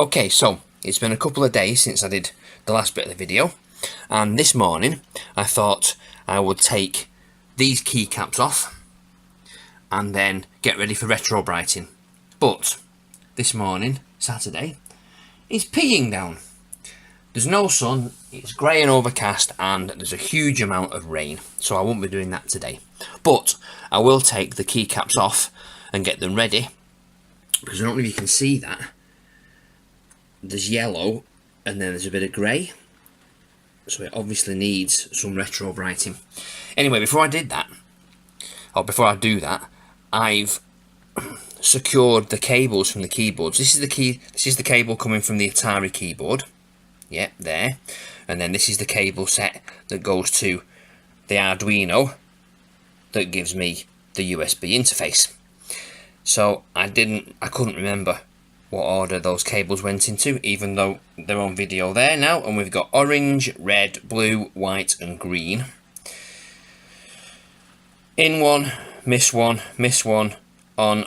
Okay, so it's been a couple of days since I did the last bit of the video, and this morning I thought I would take these keycaps off and then get ready for retro brighting. But this morning, Saturday, it's peeing down. There's no sun, it's grey and overcast, and there's a huge amount of rain, so I won't be doing that today. But I will take the keycaps off and get them ready, because I don't know if you can see that. There's yellow and then there's a bit of grey, so it obviously needs some retro brighting. Anyway, before I do that, I've secured the cables from the keyboards. This is the cable coming from the Atari keyboard. Yep, there. And then this is the cable set that goes to the Arduino that gives me the USB interface. So I couldn't remember what order those cables went into, even though they're on video there now, and we've got orange, red, blue, white and green. In one, miss one, on.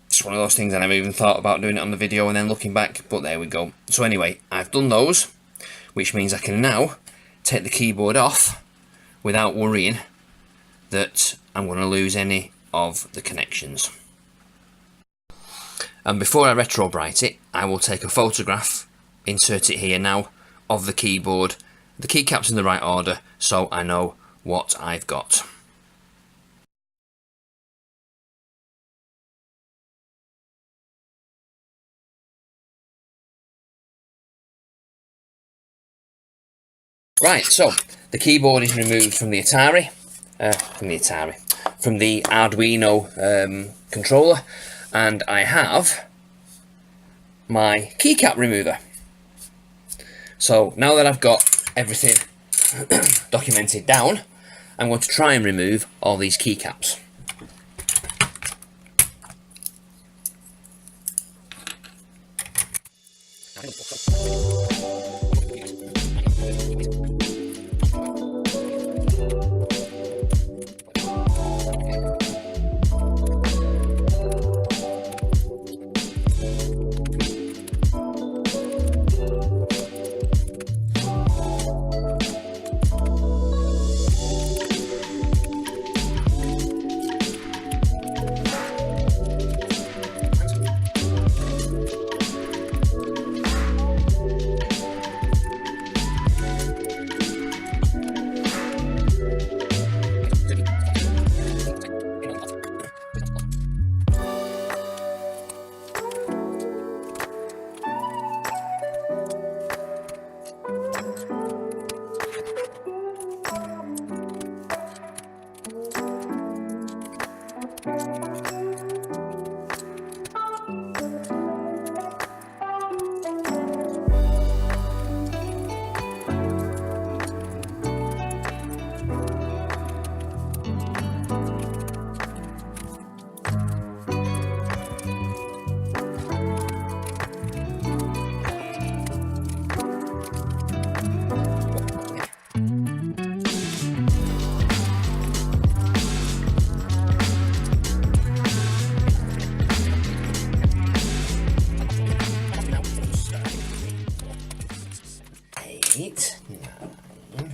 It's one of those things I never even thought about doing it on the video and then looking back, but there we go. So anyway, I've done those, which means I can now take the keyboard off without worrying that I'm going to lose any of the connections. And before I retro bright it, I will take a photograph, insert it here now, of the keyboard, the keycaps in the right order, so I know what I've got. Right, so the keyboard is removed from the Arduino controller, and I have my keycap remover. So now that I've got everything documented down, I'm going to try and remove all these keycaps.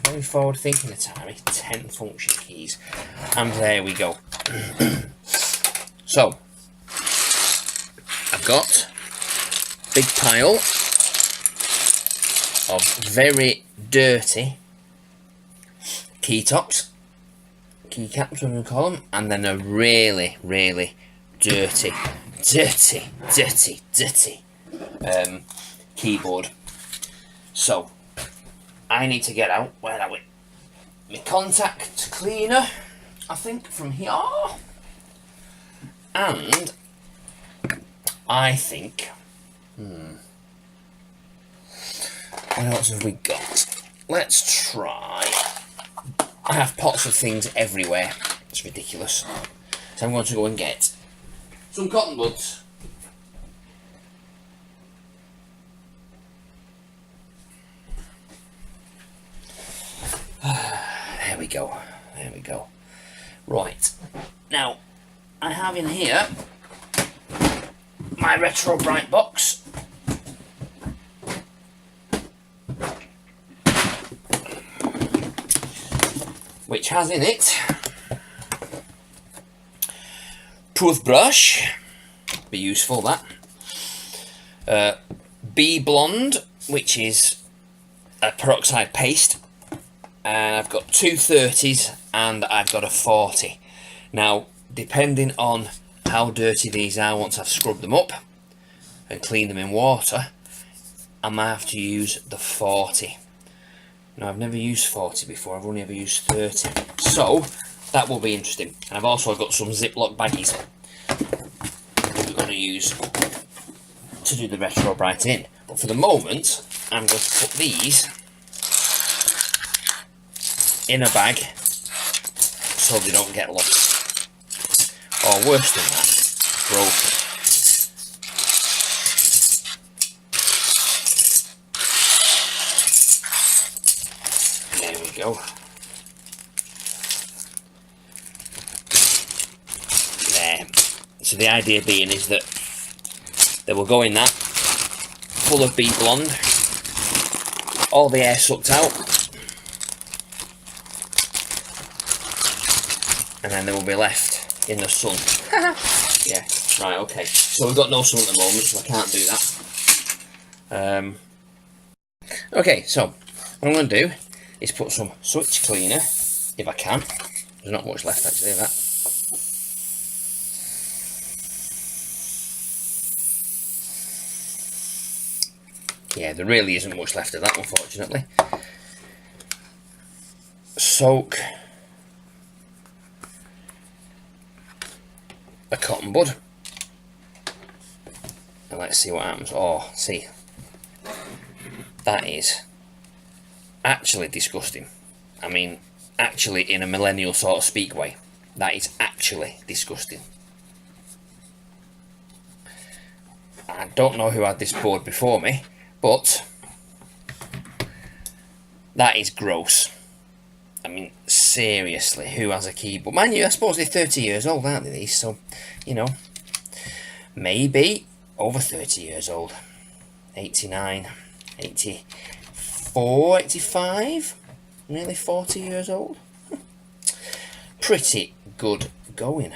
Very forward thinking Atari, 10 function keys, and there we go. So I've got a big pile of very dirty keycaps, we're going to call them, and then a really dirty keyboard. So I need to get out, where are we? My contact cleaner, I think, from here. And I think, what else have we got? Let's try I have pots of things everywhere. It's ridiculous. So I'm going to go and get some cotton buds. There we go. There we go. Right. Now, I have in here my Retro Bright box. Which has in it toothbrush, be useful that. Bee Blonde, which is a peroxide paste, and I've got two 30s and I've got a 40. Now, depending on how dirty these are once I've scrubbed them up and cleaned them in water, I might have to use the 40. Now, I've never used 40 before, I've only ever used 30. So, that will be interesting. And I've also got some Ziploc baggies that we're going to use to do the Retro Bright in. But for the moment, I'm going to put these in a bag so they don't get lost. Or worse than that, broken. There we go. There. So the idea being is that they will go in that, full of Bee Blonde, all the air sucked out, and then they will be left in the sun. Yeah, right, okay. So we've got no sun at the moment, so I can't do that. Okay, so what I'm going to do is put some switch cleaner, if I can. There's not much left actually of that. Yeah, there really isn't much left of that, unfortunately. Soak a cotton bud. And let's see what happens. Oh, see. That is actually disgusting. I mean, actually in a millennial sort of speak way. That is actually disgusting. I don't know who had this board before me, but that is gross. I mean, seriously, who has a keyboard? Mind you, I suppose they're 30 years old, aren't they, these? So, you know, maybe over 30 years old. 89, 84, 85? Nearly 40 years old? Pretty good going.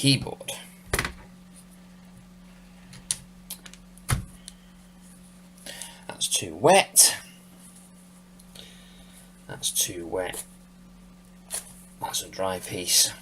keyboard. That's too wet. That's too wet. That's a dry piece.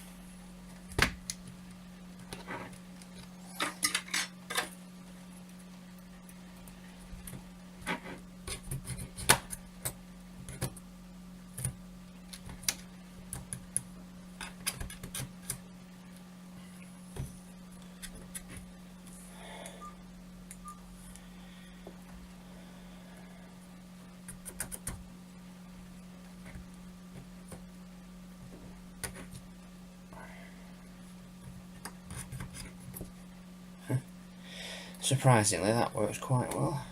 Surprisingly, that works quite well.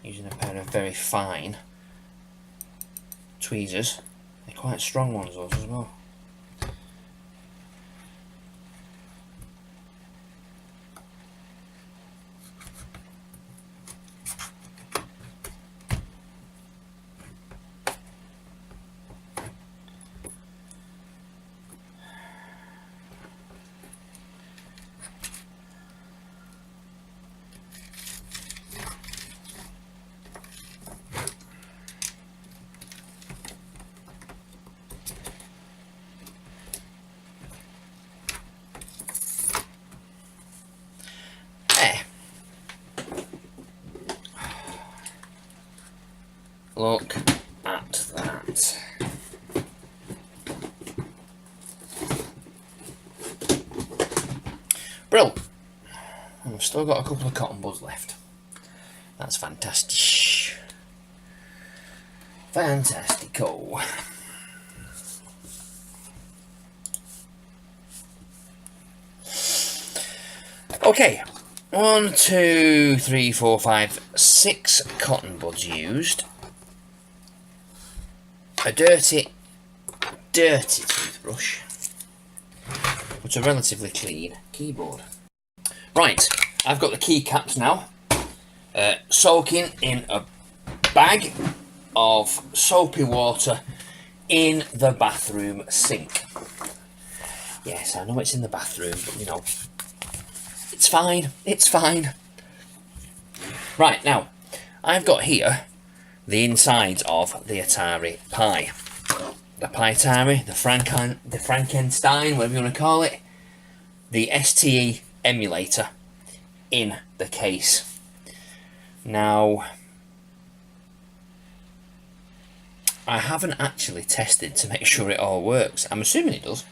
Using a pair of very fine tweezers. They're quite strong ones, those as well. Look at that. Brill! And we've still got a couple of cotton buds left. That's fantastic. Fantastico. Okay. 1, 2, 3, 4, 5, 6 cotton buds used. A dirty toothbrush, but a relatively clean keyboard. Right, I've got the keycaps now, soaking in a bag of soapy water in the bathroom sink. Yes, I know it's in the bathroom, but you know, it's fine, it's fine. Right, now, I've got here the insides of the Atari Pi. The Pi Atari, the FrankenSTEin, whatever you want to call it. The ST emulator in the case. Now, I haven't actually tested to make sure it all works. I'm assuming it does.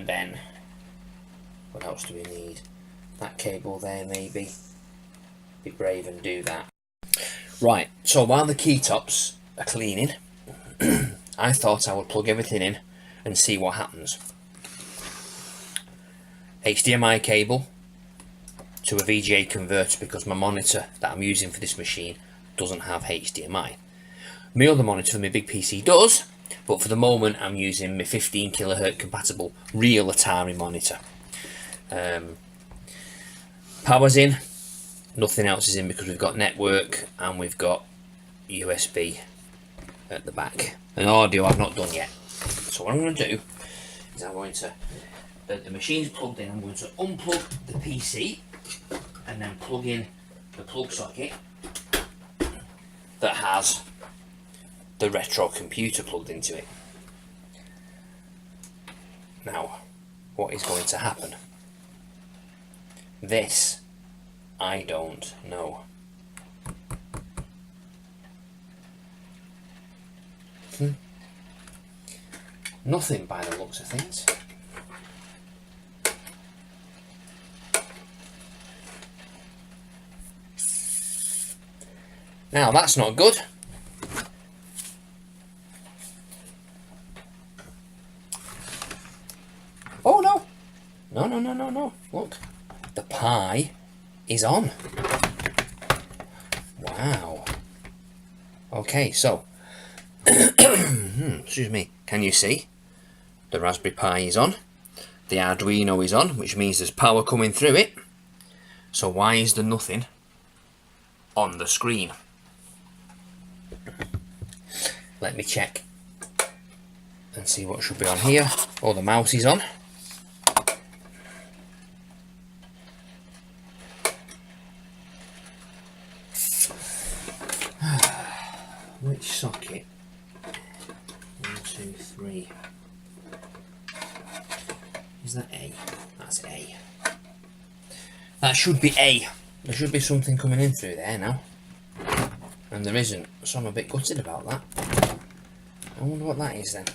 And then, what else do we need? That cable there, maybe. Be brave and do that. Right, so while the key tops are cleaning, I thought I would plug everything in and see what happens. HDMI cable to a VGA converter, because my monitor that I'm using for this machine doesn't have HDMI. My other monitor for my big PC does, but for the moment I'm using my 15 kHz compatible real Atari monitor. Power's in, nothing else is in because we've got network and we've got USB at the back. And audio I've not done yet. So what I'm going to do is I'm going to, the machine's plugged in, I'm going to unplug the PC and then plug in the plug socket that has the retro computer plugged into it. Now, what is going to happen? This, I don't know. Nothing by the looks of things. Now that's not good. Oh no! No. Look. The Pi is on. Wow. Okay, so excuse me, can you see? The Raspberry Pi is on. The Arduino is on, which means there's power coming through it. So why is there nothing on the screen? Let me check and see what should be on here. Oh, the mouse is on. Which socket? 1, 2, 3. Is that A? That's A. That should be A. There should be something coming in through there now. And there isn't, so I'm a bit gutted about that. I wonder what that is then.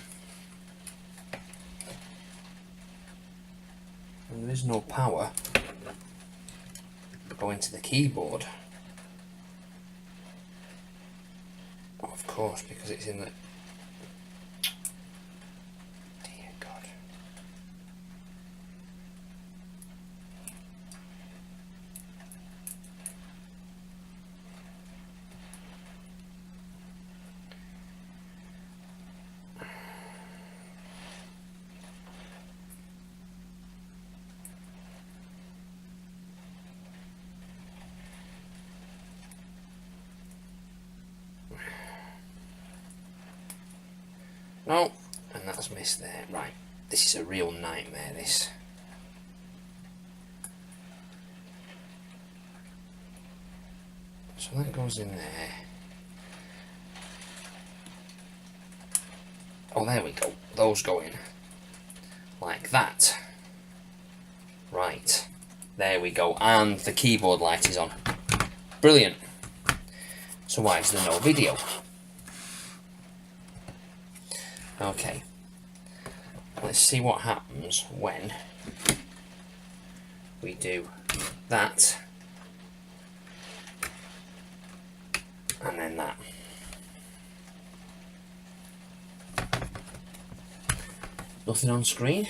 And there is no power going to the keyboard. Oh, of course, because it's in the... Dear God. No, and that's missed there. Right, this is a real nightmare, this. So that goes in there. Oh, there we go. Those go in. Like that. Right. There we go. And the keyboard light is on. Brilliant. So why is there no video? Okay, let's see what happens when we do that and then that. Nothing on screen.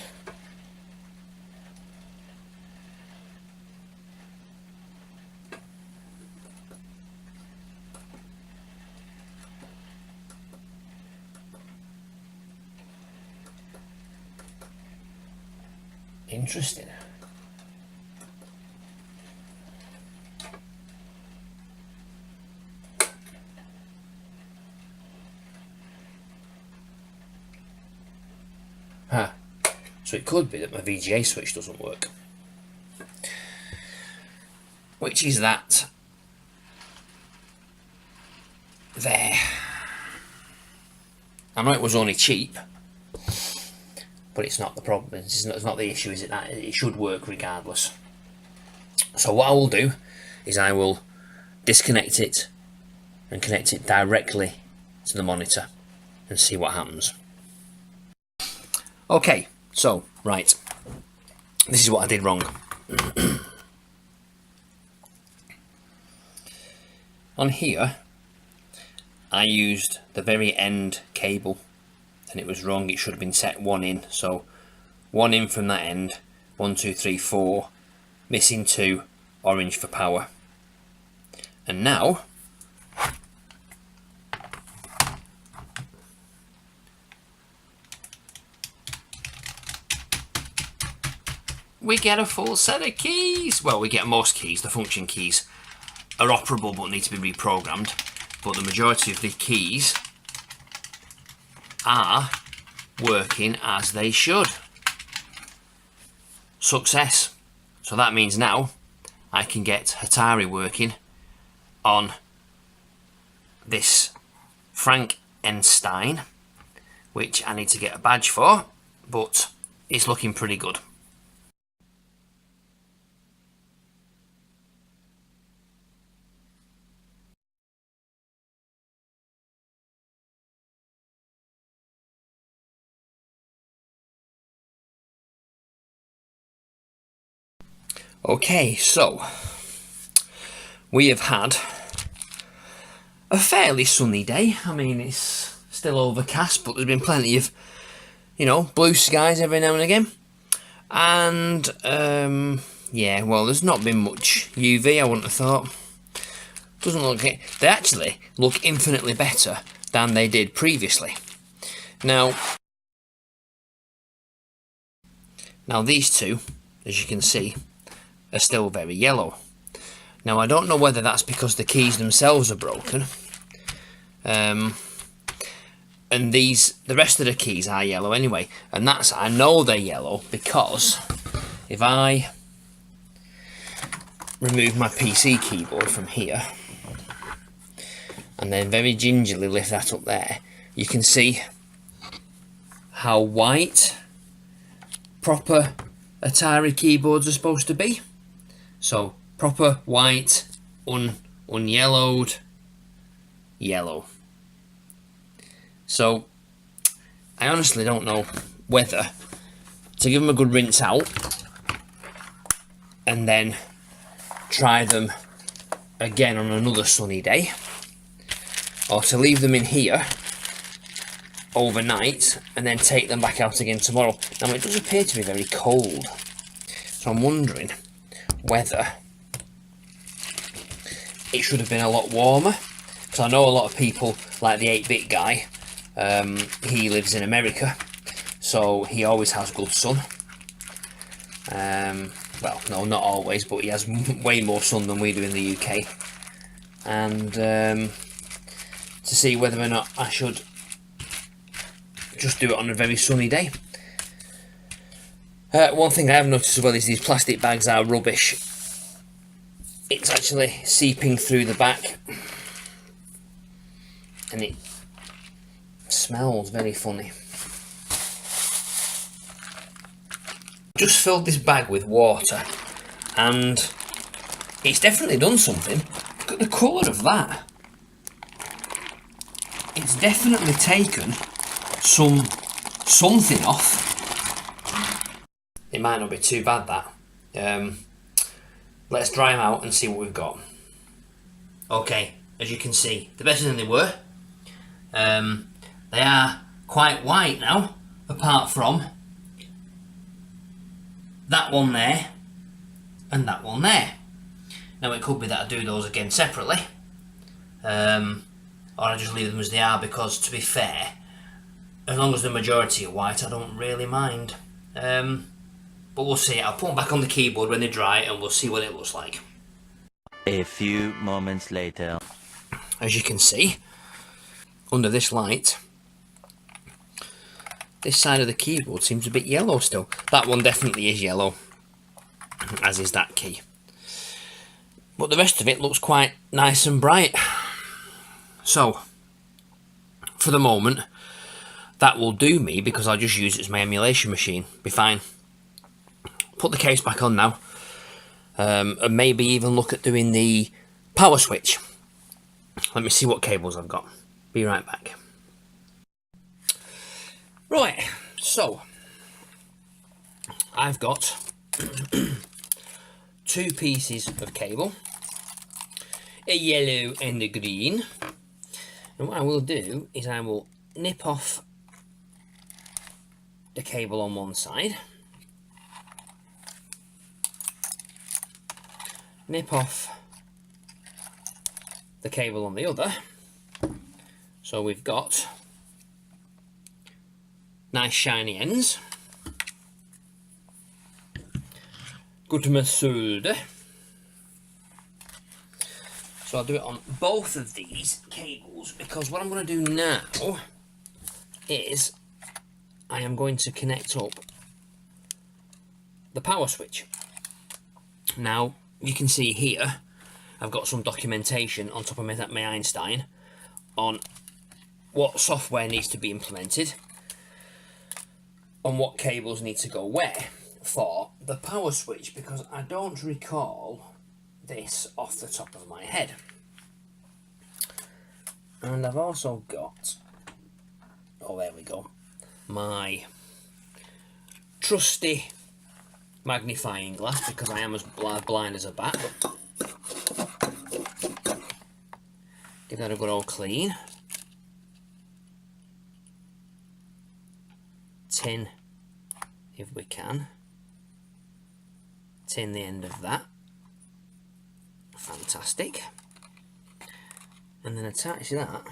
Interesting. Huh. So it could be that my VGA switch doesn't work. Which is that there. I know it was only cheap, but it's not the problem. It's not the issue, is it? That it should work regardless. So what I will do is I will disconnect it and connect it directly to the monitor and see what happens. Okay, so right, this is what I did wrong. On here, I used the very end cable, and it was wrong. It should have been set 1 in. So 1 in from that end, 1, 2, 3, 4, missing 2, orange for power. And now we get a full set of keys. Well, we get most keys. The function keys are operable but need to be reprogrammed, but the majority of the keys are working as they should. Success. So that means now I can get Atari working on this FrankenSTEin, which I need to get a badge for, but it's looking pretty good. Okay, so we have had a fairly sunny day. I mean, it's still overcast, but there's been plenty of, you know, blue skies every now and again. And, yeah, well, there's not been much UV, I wouldn't have thought. Doesn't look it. They actually look infinitely better than they did previously. Now these two, as you can see, are still very yellow. Now I don't know whether that's because the keys themselves are broken, and the rest of the keys are yellow anyway, and I know they're yellow because if I remove my PC keyboard from here and then very gingerly lift that up there, you can see how white proper Atari keyboards are supposed to be. So proper white, unyellowed, yellow. So I honestly don't know whether to give them a good rinse out and then try them again on another sunny day, or to leave them in here overnight and then take them back out again tomorrow. Now it does appear to be very cold, so I'm wondering whether it should have been a lot warmer, because I know a lot of people, like the 8-bit guy, he lives in America, so he always has good sun. Well, no, not always, but he has way more sun than we do in the UK. And to see whether or not I should just do it on a very sunny day. One thing I have noticed as well is these plastic bags are rubbish. It's actually seeping through the back and it smells very funny. Just filled this bag with water and it's definitely done something. Look at the colour of that. It's definitely taken something off. It might not be too bad, that. Let's dry them out and see what we've got. Okay, as you can see, they're better than they were. They are quite white now, apart from that one there and that one there. Now it could be that I do those again separately, or I just leave them as they are, because to be fair, as long as the majority are white, I don't really mind. But we'll see. I'll put them back on the keyboard when they dry and we'll see what it looks like. A few moments later. As you can see, under this light, this side of the keyboard seems a bit yellow still. That one definitely is yellow, as is that key. But the rest of it looks quite nice and bright. So, for the moment, that will do me, because I'll just use it as my emulation machine. Be fine. Put the case back on now, and maybe even look at doing the power switch. Let me see what cables I've got. Be right back. Right, so I've got two pieces of cable, a yellow and a green. And what I will do is I will nip off the cable on one side, nip off the cable on the other, so we've got nice shiny ends. Good solder. So I'll do it on both of these cables, because what I'm going to do now is I am going to connect up the power switch. Now you can see here I've got some documentation on top of my Einstein on what software needs to be implemented, on what cables need to go where for the power switch, because I don't recall this off the top of my head. And I've also got, oh there we go, my trusty magnifying glass, because I am as blind as a bat. Give that a good old clean. Tin, if we can. Tin the end of that. Fantastic. And then attach that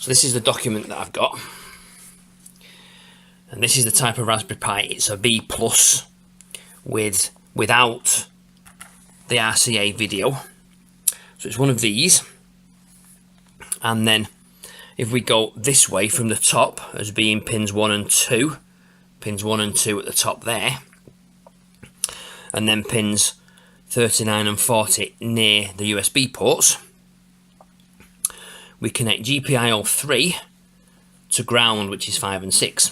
this is the document that I've got, and this is the type of Raspberry Pi. It's a B plus without the RCA video, so it's one of these. And then if we go this way from the top as being pins 1 and 2, pins 1 and 2 at the top there, and then pins 39 and 40 near the USB ports, we connect GPIO 3 to ground, which is 5 and 6.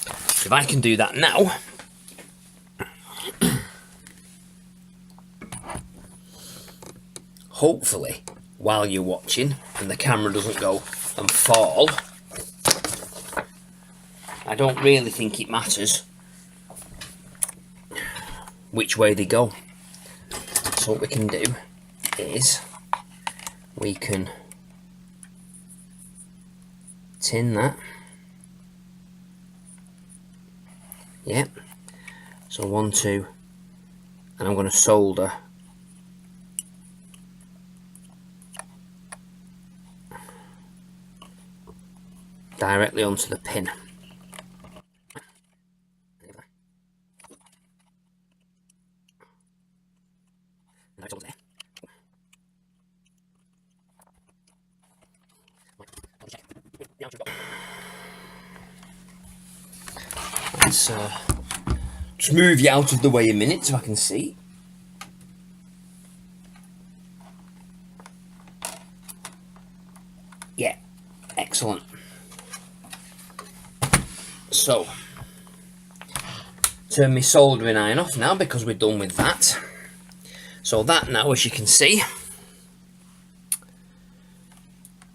If I can do that now, hopefully while you're watching and the camera doesn't go and fall, I don't really think it matters which way they go. So what we can do is we can tin that. Yep. So 1, 2, and I'm going to solder directly onto the pin. Let's just move you out of the way a minute so I can see. Yeah, excellent. So, turn my soldering iron off now because we're done with that. So that now, as you can see,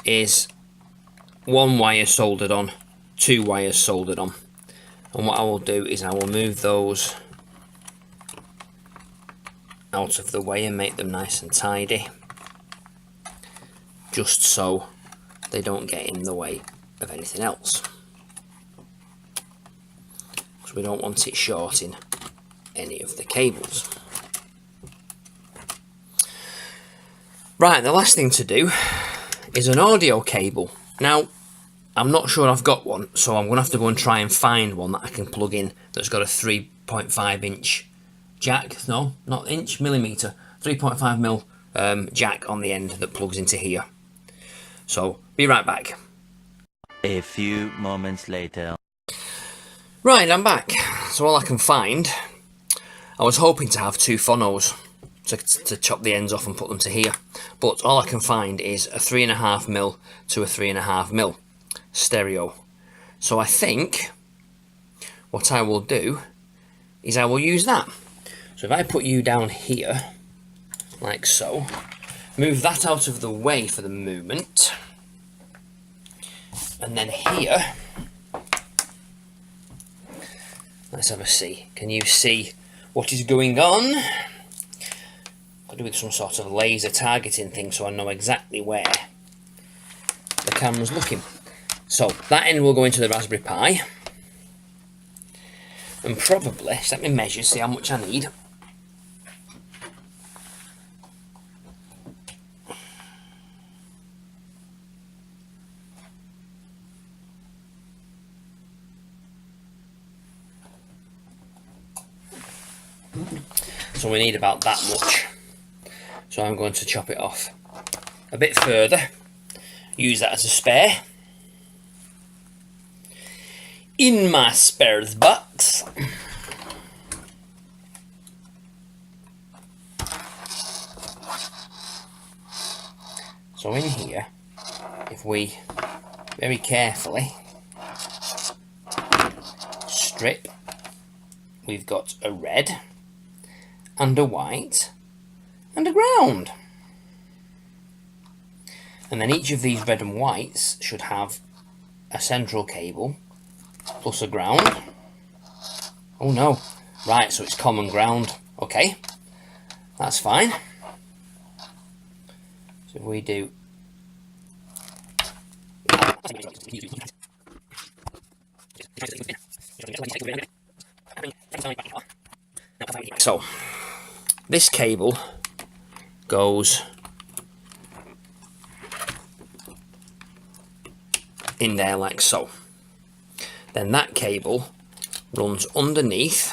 is 1 wire soldered on, 2 wires soldered on. And what I will do is I will move those out of the way and make them nice and tidy, just so they don't get in the way of anything else. So so we don't want it shorting any of the cables. Right, the last thing to do is an audio cable. Now, I'm not sure I've got one, so I'm going to have to go and try and find one that I can plug in that's got a 3.5 inch jack, no, not inch, millimetre, 3.5 mil jack on the end that plugs into here. So, be right back. A few moments later. Right, I'm back. So all I can find, I was hoping to have two phonos to chop the ends off and put them to here, but all I can find is a 3.5mm to a 3.5mm stereo. So I think what I will do is I will use that. So if I put you down here, like so, move that out of the way for the movement, and then here, let's have a see. Can you see what is going on? I'll do with some sort of laser targeting thing so I know exactly where the camera's looking. So that end will go into the Raspberry Pi, and probably, let me measure, see how much I need. So we need about that much. So I'm going to chop it off a bit further, use that as a spare in my spares box. So in here, if we very carefully strip, we've got a red and a white and a ground. And then each of these red and whites should have a central cable plus a ground. Oh no, right, so it's common ground. Okay, that's fine. So if we do so this cable goes in there like so. Then that cable runs underneath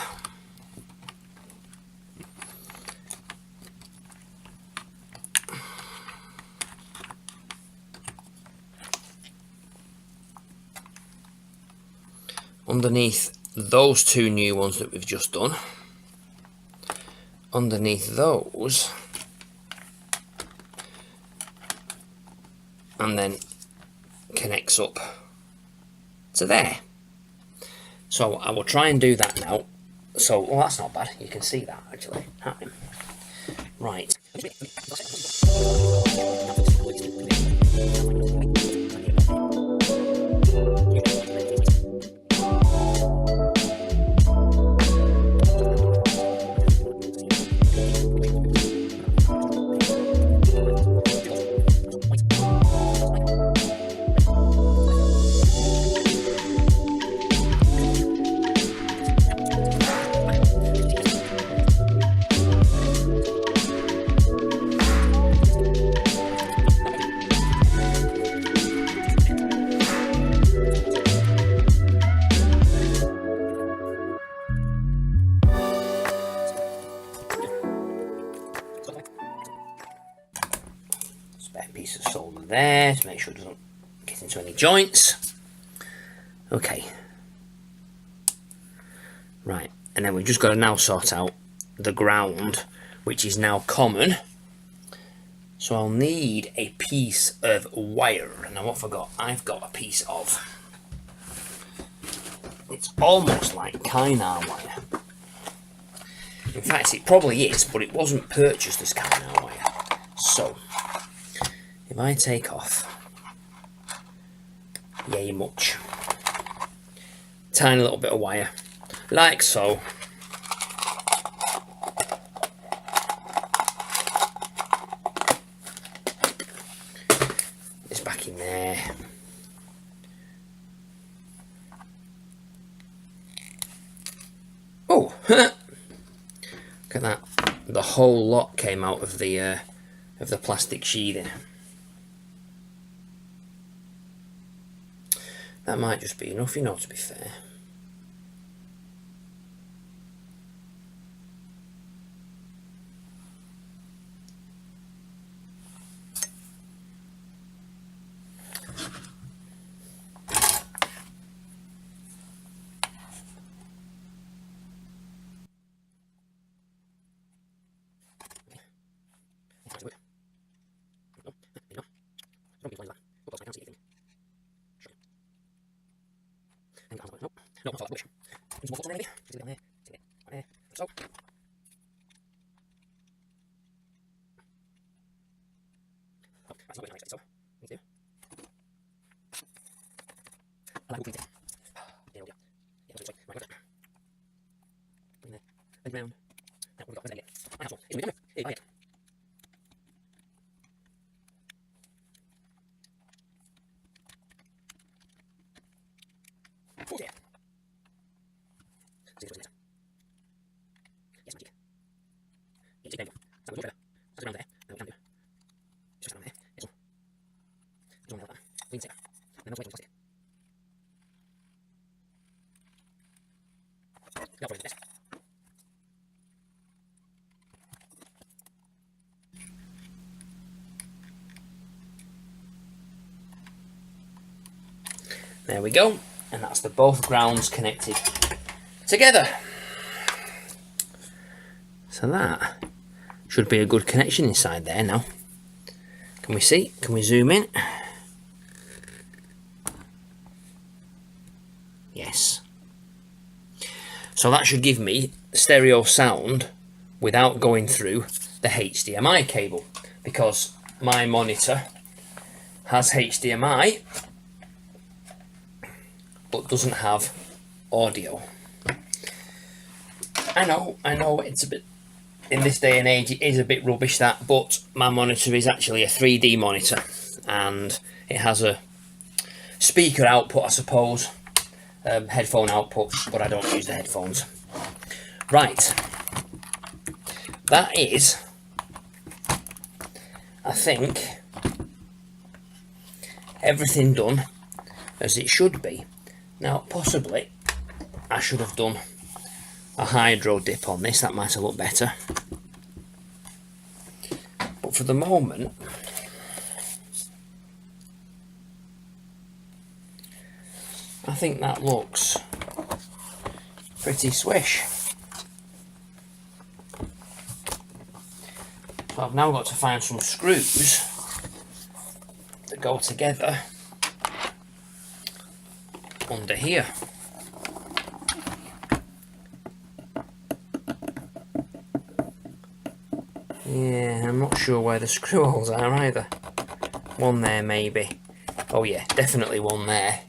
those two new ones that we've just done. Underneath those, and then connects up to there. So I will try and do that now. So, well, that's not bad. You can see that actually happening. Right. Piece of solder there to make sure it doesn't get into any joints. Okay, right, and then we've just got to now sort out the ground, which is now common. So I'll need a piece of wire. Now what have I got? I've got a piece of, it's almost like Kynar wire. In fact, it probably is, but it wasn't purchased as Kynar wire. So if I take off yay much, tiny little bit of wire, like so, it's back in there. Look at that. The whole lot came out of the plastic sheathing. That might just be enough, you know, to be fair. There we go, and that's the both grounds connected together. So that should be a good connection inside there now. Can we see? Can we zoom in? Yes. So that should give me stereo sound without going through the HDMI cable, because my monitor has HDMI but doesn't have audio. I know it's a bit, in this day and age it is a bit rubbish that, but my monitor is actually a 3D monitor and it has a speaker output, I suppose, headphone output, but I don't use the headphones. Right, that is, I think, everything done as it should be. Now, possibly, I should have done a hydro dip on this, that might have looked better. But for the moment, I think that looks pretty swish. So I've now got to find some screws that go together under here. Yeah, I'm not sure where the screw holes are either. One there maybe. Oh yeah, definitely one there.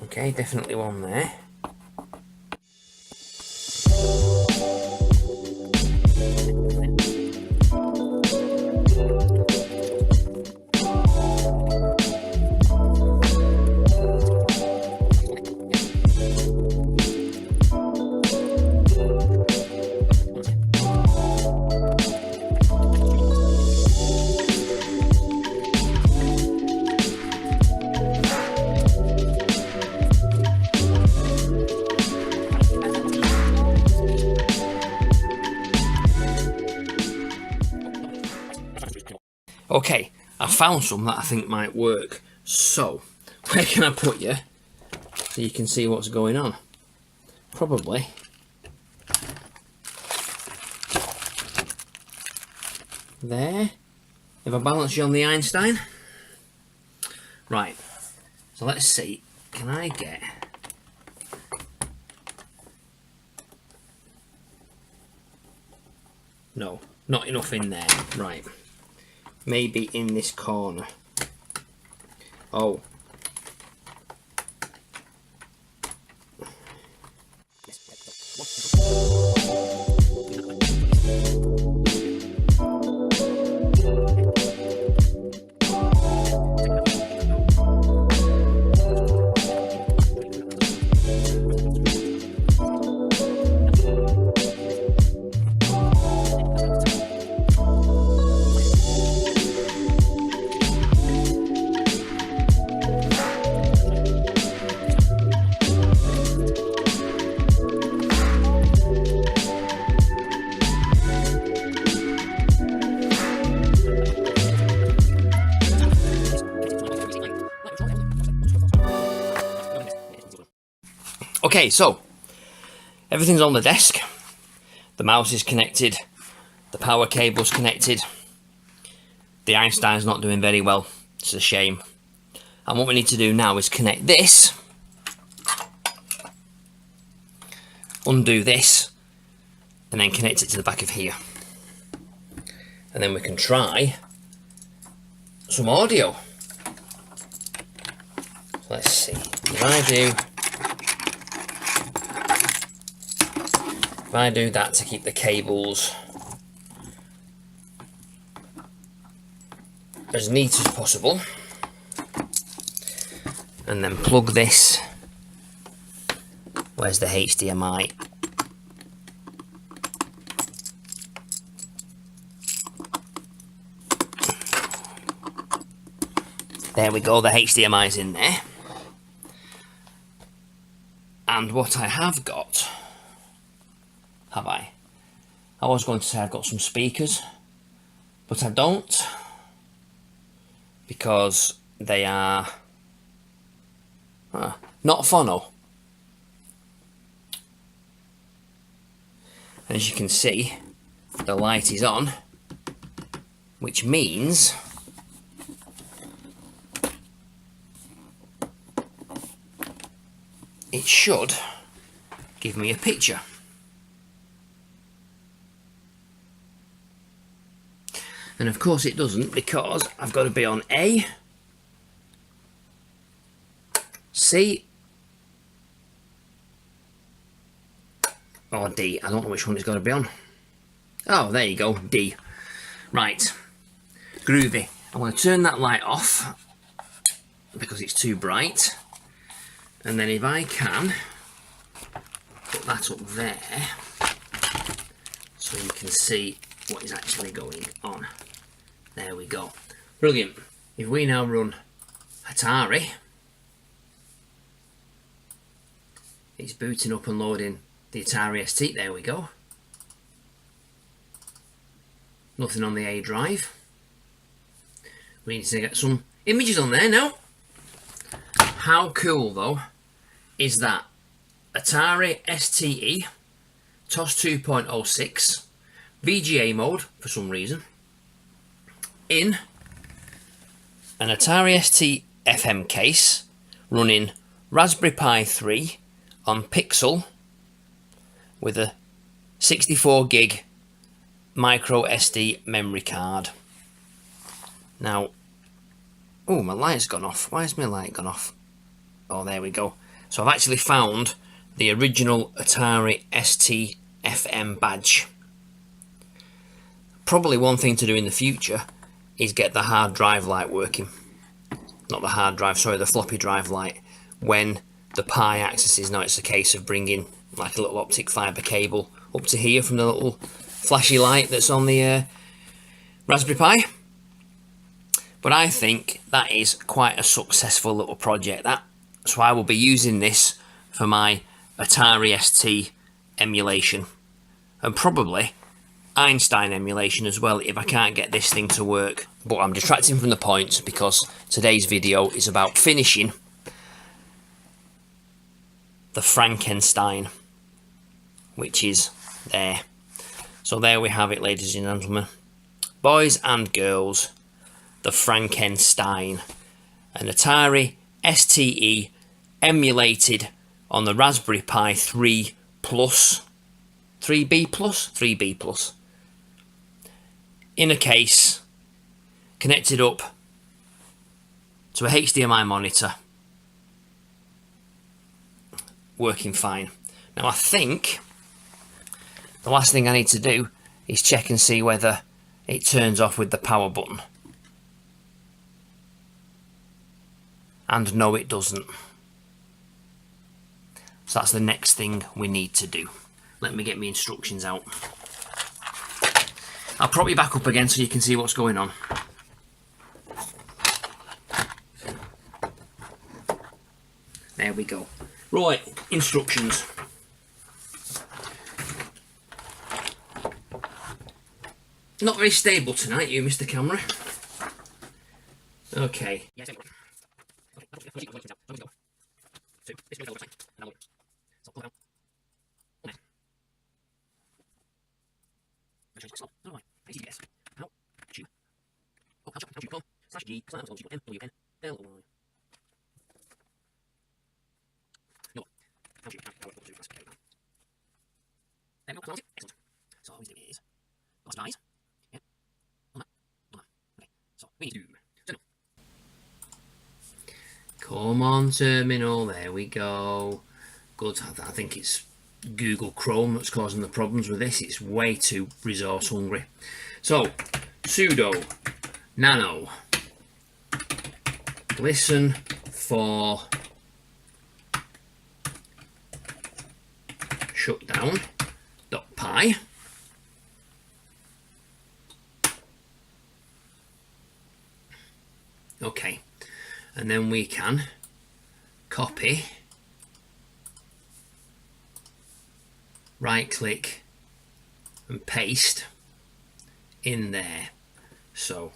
Okay, definitely one there. Okay, I found some that I think might work. So, where can I put you so you can see what's going on? Probably there. If I balance you on the Einstein. Right, so let's see. Can I get... No, not enough in there. Right. Maybe in this corner. Oh. Okay, so everything's on the desk. The mouse is connected. The power cable's connected. The Einstein's not doing very well. It's a shame. And what we need to do now is connect this, undo this, and then connect it to the back of here. And then we can try some audio. So let's see. If I do that to keep the cables as neat as possible, and then plug this, where's the HDMI? There we go, the HDMI's in there. And what I have got, have I? I was going to say I've got some speakers, but I don't, because they are not phono. And as you can see, the light is on, which means it should give me a picture. And of course it doesn't, because I've got to be on A, C, or D. I don't know which one it's got to be on. Oh, there you go, D. Right, groovy. I'm going to turn that light off because it's too bright. And then if I can put that up there so you can see what is actually going on. There we go. Brilliant. If we now run Atari, it's booting up and loading the Atari ST. There we go. Nothing on the A drive. We need to get some images on there now. How cool though is that Atari STE TOS 2.06 VGA mode for some reason in an Atari ST FM case running Raspberry Pi 3 on Pixel with a 64 gig micro SD memory card. Now, oh, my light's gone off. Why has my light gone off? Oh, there we go. So I've actually found the original Atari ST FM badge. Probably one thing to do in the future is get the hard drive light working. Not the hard drive, sorry, the floppy drive light. When the Pi accesses, now it's a case of bringing like a little optic fibre cable up to here from the little flashy light that's on the Raspberry Pi. But I think that is quite a successful little project, that. So I will be using this for my Atari ST emulation, and probably Einstein emulation as well if I can't get this thing to work. But I'm detracting from the point because today's video is about finishing the FrankenSTEin, which is there. So there we have it, ladies and gentlemen. Boys and girls, the FrankenSTEin, an Atari STE emulated on the Raspberry Pi 3 Plus, 3B Plus, 3B Plus, in a case, connected up to a HDMI monitor, working fine. Now I think the last thing I need to do is check and see whether it turns off with the power button. And no, it doesn't. So that's the next thing we need to do. Let me get my instructions out. I'll prop you back up again so you can see what's going on. There we go. Right, instructions. Not very stable tonight, you, Mr. Camera. Okay. G, M, W, N, L, Y. No. How do you classify that? There we go. Excellent. So all we do is classify. Yeah. On that. Okay. So we need to do terminal. Come on, terminal. There we go. Good. I think it's Google Chrome that's causing the problems with this. It's way too resource hungry. So sudo nano listen for shutdown.py. Okay, and then we can copy, right click and paste in there. So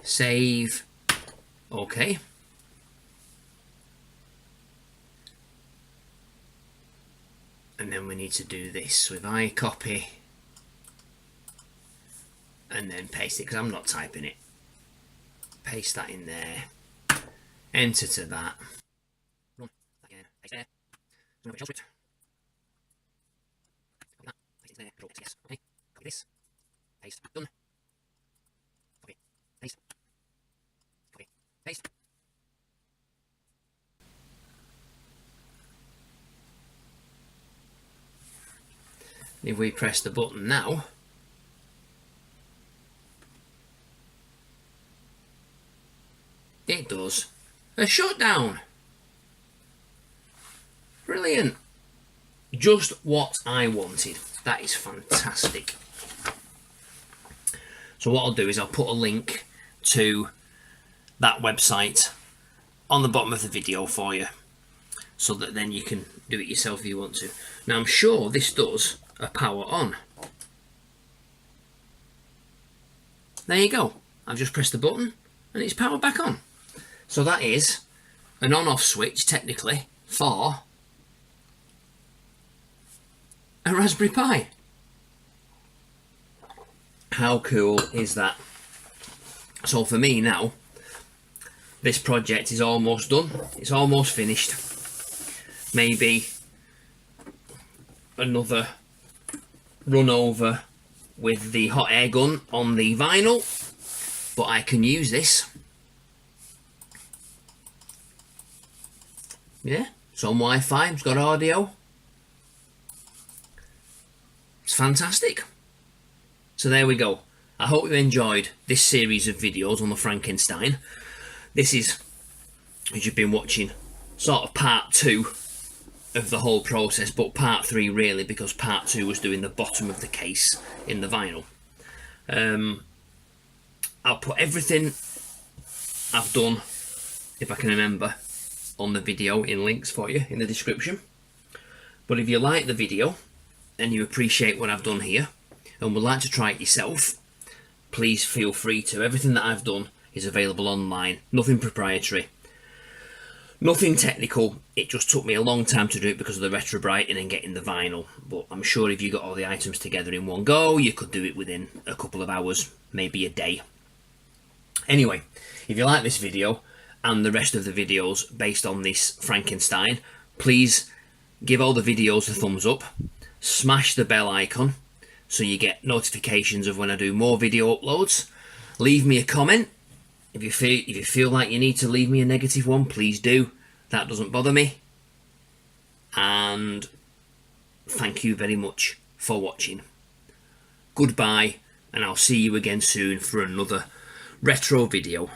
save, okay. And then we need to do this. So if I copy and then paste it, because I'm not typing it, paste that in there, enter to that, run, again, paste there, so no script, copy that, paste it there, control yes, okay, copy this, paste, done, copy, paste, copy, paste. If we press the button now, it does a shutdown. Brilliant. Just what I wanted. That is fantastic. So what I'll do is I'll put a link to that website on the bottom of the video for you, so that then you can do it yourself if you want to. Now I'm sure this does a power on. There you go. I've just pressed the button and it's powered back on. So that is an on-off switch technically for a Raspberry Pi. How cool is that? So for me now, this project is almost done. It's almost finished. Maybe another run over with the hot air gun on the vinyl, but I can use this. Yeah, some Wi-Fi, it's got audio. It's fantastic. So there we go. I hope you enjoyed this series of videos on the FrankenSTEin. This is, as you've been watching, sort of part 2 of the whole process, but part 3 really, because part 2 was doing the bottom of the case in the vinyl. I'll put everything I've done, if I can remember, on the video in links for you in the description. But if you like the video and you appreciate what I've done here and would like to try it yourself, please feel free to. Everything that I've done is available online, nothing proprietary. Nothing technical, it just took me a long time to do it because of the retrobrighting and getting the vinyl, but I'm sure if you got all the items together in one go, you could do it within a couple of hours, maybe a day. Anyway, if you like this video and the rest of the videos based on this FrankenSTEin, please give all the videos a thumbs up, smash the bell icon so you get notifications of when I do more video uploads. Leave me a comment. If you feel like you need to leave me a negative one, please do. That doesn't bother me. And thank you very much for watching. Goodbye, and I'll see you again soon for another retro video.